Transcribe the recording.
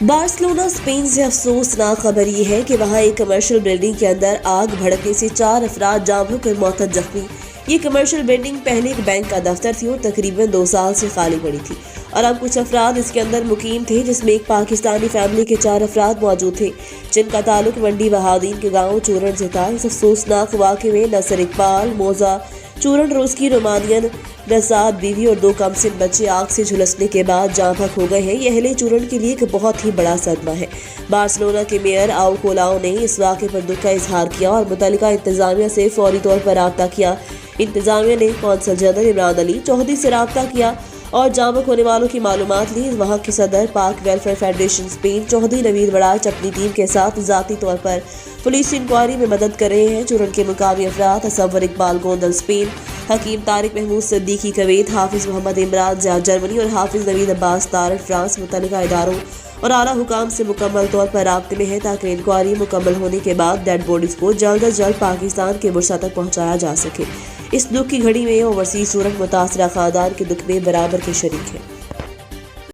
Barcelona Spain से अफसोसनाक खबर ये है कि वहां एक कमर्शियल बिल्डिंग के अंदर आग भड़कने से 4 अफराद जाम होकर मौत जख्मी। ये कमर्शियल बिल्डिंग पहले एक बैंक का दफ्तर थी और तकरीबन 2 साल से खाली पड़ी थी और अब कुछ अफराद इसके अंदर मुकीम थे, जिसमें एक पाकिस्तानी फैमिली के 4 अफराद मौजूद थे जिनका ताल्लुक मंडी बहादीन के गाँव चूरन से था। इस अफसोसनाक वाक़े में नसर इकबाल मोजा चूरन रोज की रोमानियन नसाद बीवी और 2 कमसिन बच्चे आग से झुलसने के बाद जाँ-बहक हो गए हैं। यह अहले चूरन के लिए एक बहुत ही बड़ा सदमा है। बार्सिलोना के मेयर आओ कोलाओ ने इस वाक़े पर दुख का इजहार किया और मुतल्लिका इंतजामिया से फौरी तौर पर राब्ता किया। इंतजामिया ने कौंसल जनरल इमरान अली चौधरी से राब्ता किया और जाँ-बहक होने वालों की मालूमात ली। वहाँ के सदर Pak welfare federation Spain Chaudhry Naveed Warraich अपनी टीम के साथ ज़ाती तौर पर पुलिस इंक्वायरी में मदद कर रहे हैं। चूरन के मुकामी अफराद तसव्वुर इकबाल गोंदल स्पेन, हकीम तारिक महमूद सिद्दीकी कुवैत, हाफिज मोहम्मद इमरान ज़िया जर्मनी और हाफिज नवीद अब्बास तारड़ फ्रांस मुतल्लिका इदारों और आला हुकाम से मुकम्मल तौर पर राब्ते में है ताकि इंक्वायरी मुकम्मल होने के बाद डेड बॉडीज़ को जल्द अज जल्द पाकिस्तान के बुरसा तक पहुँचाया जा सके। इस दुख की घड़ी में ओवरसीज चूरन मुतासरा खानदान के दुख में बराबर के शरीक है।